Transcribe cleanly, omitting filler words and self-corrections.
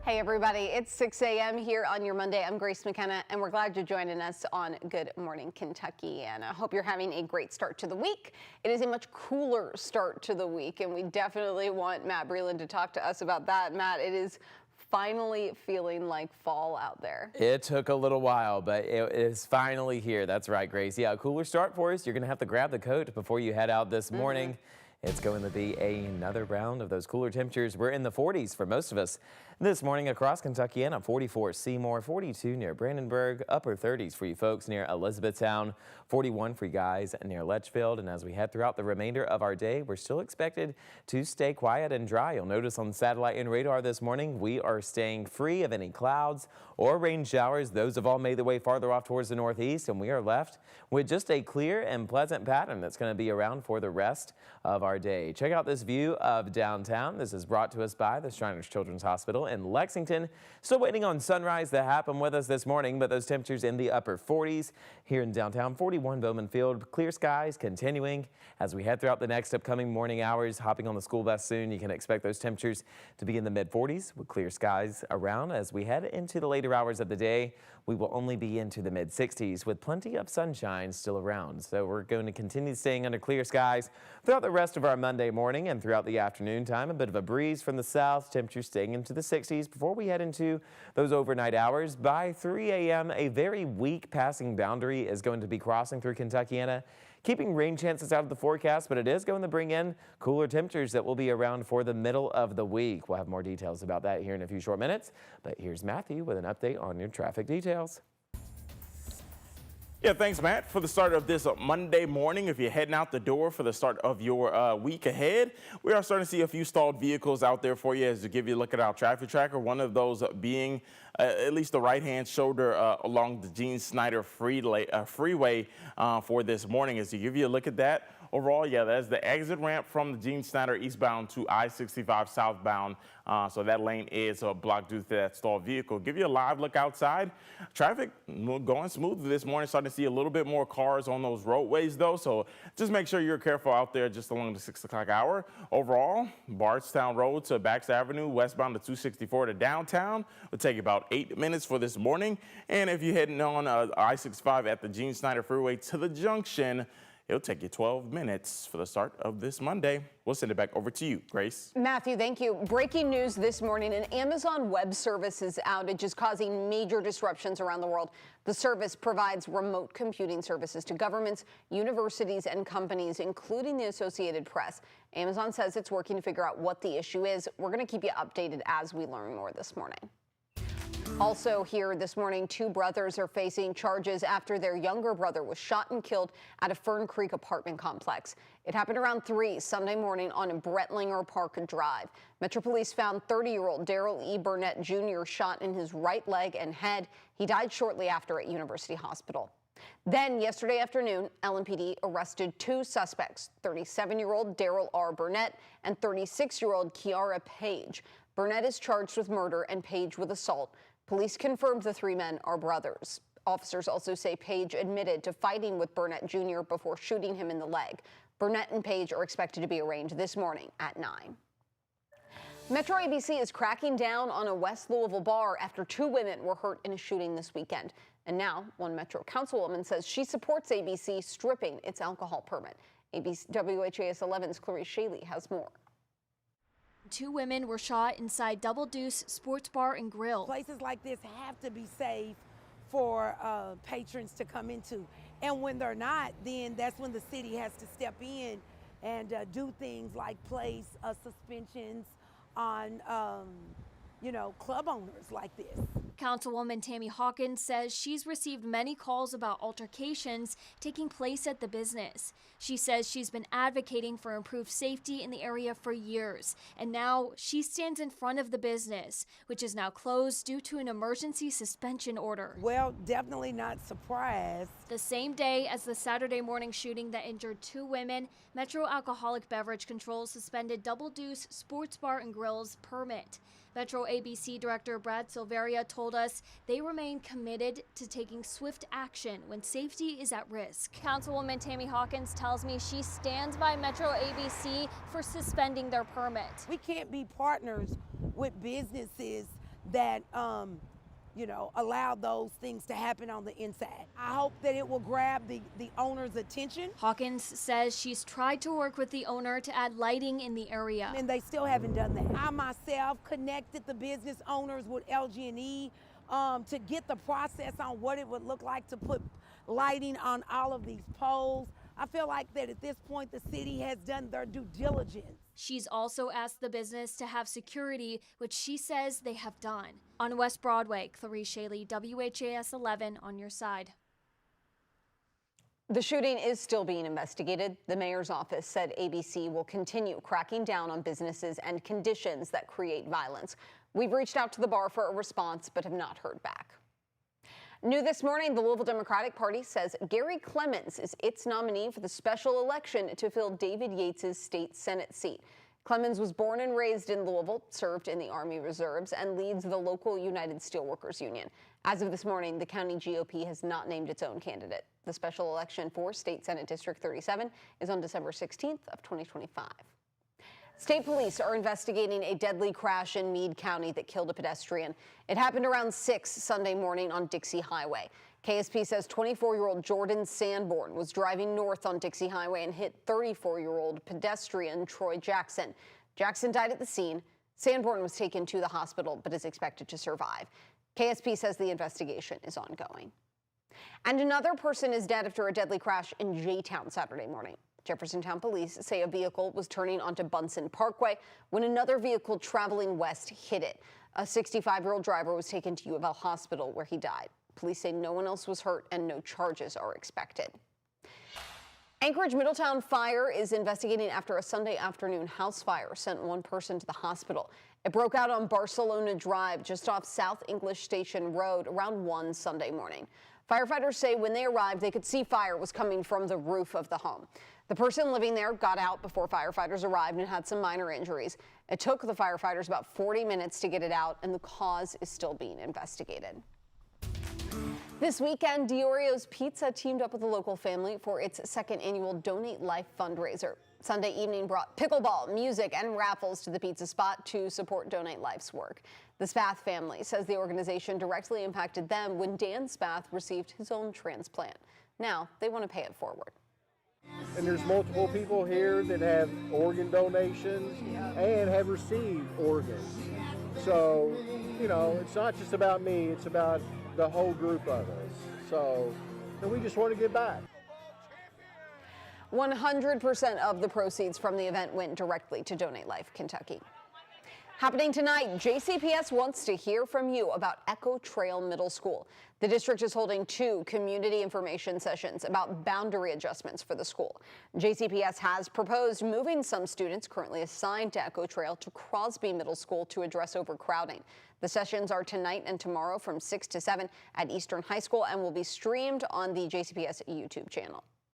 Hey everybody, it's 6 a.m. here on your Monday. I'm Grace McKenna and we're glad you're joining us on Good Morning Kentucky. And I hope you're having a great start to the week. It is a much cooler start to the week and we definitely want Matt Breland to talk to us about that. Matt, it is finally feeling like fall out there. It took a little while, but it is finally here. That's right, Grace. Yeah, a cooler start for us. You're going to have to grab the coat before you head out this morning. It's going to be another round of those cooler temperatures. We're in the 40s for most of us this morning across Kentucky, and 44 Seymour, 42 near Brandenburg, upper 30s for you folks near Elizabethtown, 41 for you guys near Litchfield. And as we head throughout the remainder of our day, we're still expected to stay quiet and dry. You'll notice on satellite and radar this morning, we are staying free of any clouds or rain showers. Those have all made their way farther off towards the northeast, and we are left with just a clear and pleasant pattern that's going to be around for the rest of our day. Check out this view of downtown. This is brought to us by the Shriners Children's Hospital in Lexington. Still waiting on sunrise to happen with us this morning, but those temperatures in the upper 40s here in downtown. 41 Bowman Field. Clear skies continuing as we head throughout the next upcoming morning hours. Hopping on the school bus soon, you can expect those temperatures to be in the mid 40s with clear skies around. As we head into the later hours of the day, we will only be into the mid 60s with plenty of sunshine still around. So we're going to continue staying under clear skies throughout the rest of our Monday morning and throughout the afternoon time. A bit of a breeze from the south, temperatures staying into the 60s before we head into those overnight hours. By 3 a.m., a very weak passing boundary is going to be crossing through Kentuckiana, keeping rain chances out of the forecast, but it is going to bring in cooler temperatures that will be around for the middle of the week. We'll have more details about that here in a few short minutes, but here's Matthew with an update on your traffic details. Yeah, thanks, Matt. For the start of this Monday morning, if you're heading out the door for the start of your week ahead, we are starting to see a few stalled vehicles out there for you as to give you a look at our traffic tracker. One of those being at least the right-hand shoulder along the Gene Snyder freeway for this morning. As to give you a look at that. Overall, yeah, that's the exit ramp from the Gene Snyder eastbound to I-65 southbound. So that lane is blocked due to that stalled vehicle. Give you a live look outside. Traffic going smoothly this morning. Starting to see a little bit more cars on those roadways, though. So just make sure you're careful out there just along the 6 o'clock hour. Overall, Bardstown Road to Baxter Avenue, westbound to 264 to downtown will take about 8 minutes for this morning. And if you're heading on I-65 at the Gene Snyder freeway to the junction, it'll take you 12 minutes for the start of this Monday. We'll send it back over to you, Grace. Matthew, thank you. Breaking news this morning, an Amazon Web Services outage is causing major disruptions around the world. The service provides remote computing services to governments, universities, and companies, including the Associated Press. Amazon says it's working to figure out what the issue is. We're going to keep you updated as we learn more this morning. Also here this morning, 2 brothers are facing charges after their younger brother was shot and killed at a Fern Creek apartment complex. It happened around 3 Sunday morning on Brettlinger Park Drive. Metro Police found 30-year-old Daryl E. Burnett Jr. shot in his right leg and head. He died shortly after at University Hospital. Then yesterday afternoon, LMPD arrested 2 suspects, 37-year-old Daryl R. Burnett and 36-year-old Kiara Page. Burnett is charged with murder and Page with assault. Police confirmed the 3 men are brothers. Officers also say Page admitted to fighting with Burnett Jr. before shooting him in the leg. Burnett and Page are expected to be arraigned this morning at 9. Metro ABC is cracking down on a West Louisville bar after 2 women were hurt in a shooting this weekend. And now one Metro councilwoman says she supports ABC stripping its alcohol permit. WHAS11's Clarice Shaley has more. 2 women were shot inside Double Deuce Sports Bar and Grill. Places like this have to be safe for patrons to come into. And when they're not, then that's when the city has to step in and do things like place suspensions on, club owners like this. Councilwoman Tammy Hawkins says she's received many calls about altercations taking place at the business. She says she's been advocating for improved safety in the area for years, and now she stands in front of the business, which is now closed due to an emergency suspension order. Well, definitely not surprised. The same day as the Saturday morning shooting that injured 2 women, Metro Alcoholic Beverage Control suspended Double Deuce Sports Bar and Grill's permit. Metro ABC Director Brad Silveria told us they remain committed to taking swift action when safety is at risk. Councilwoman Tammy Hawkins tells me she stands by Metro ABC for suspending their permit. We can't be partners with businesses that allowed those things to happen on the inside. I hope that it will grab the owner's attention. Hawkins says she's tried to work with the owner to add lighting in the area. And they still haven't done that. I myself connected the business owners with LG&E to get the process on what it would look like to put lighting on all of these poles. I feel like that at this point the city has done their due diligence. She's also asked the business to have security, which she says they have done. On West Broadway, Clarice Shaley, WHAS11 on your side. The shooting is still being investigated. The mayor's office said ABC will continue cracking down on businesses and conditions that create violence. We've reached out to the bar for a response, but have not heard back. New this morning, the Louisville Democratic Party says Gary Clemens is its nominee for the special election to fill David Yates' state Senate seat. Clemens was born and raised in Louisville, served in the Army Reserves, and leads the local United Steelworkers Union. As of this morning, the county GOP has not named its own candidate. The special election for State Senate District 37 is on December 16th of 2025. State police are investigating a deadly crash in Meade County that killed a pedestrian. It happened around 6 Sunday morning on Dixie Highway. KSP says 24-year-old Jordan Sanborn was driving north on Dixie Highway and hit 34-year-old pedestrian Troy Jackson. Jackson died at the scene. Sanborn was taken to the hospital but is expected to survive. KSP says the investigation is ongoing. And another person is dead after a deadly crash in J-Town Saturday morning. Jeffersontown police say a vehicle was turning onto Bunsen Parkway when another vehicle traveling west hit it. A 65-year-old driver was taken to U of L Hospital where he died. Police say no one else was hurt and no charges are expected. Anchorage Middletown Fire is investigating after a Sunday afternoon house fire sent one person to the hospital. It broke out on Barcelona Drive just off South English Station Road around 1 Sunday morning. Firefighters say when they arrived, they could see fire was coming from the roof of the home. The person living there got out before firefighters arrived and had some minor injuries. It took the firefighters about 40 minutes to get it out, and the cause is still being investigated. This weekend, Diorio's Pizza teamed up with a local family for its second annual Donate Life fundraiser. Sunday evening brought pickleball, music, and raffles to the pizza spot to support Donate Life's work. The Spath family says the organization directly impacted them when Dan Spath received his own transplant. Now they want to pay it forward. And there's multiple people here that have organ donations and have received organs. So, it's not just about me, it's about the whole group of us. So, and we just want to give back. 100% of the proceeds from the event went directly to Donate Life Kentucky. Happening tonight, JCPS wants to hear from you about Echo Trail Middle School. The district is holding 2 community information sessions about boundary adjustments for the school. JCPS has proposed moving some students currently assigned to Echo Trail to Crosby Middle School to address overcrowding. The sessions are tonight and tomorrow from 6 to 7 at Eastern High School and will be streamed on the JCPS YouTube channel.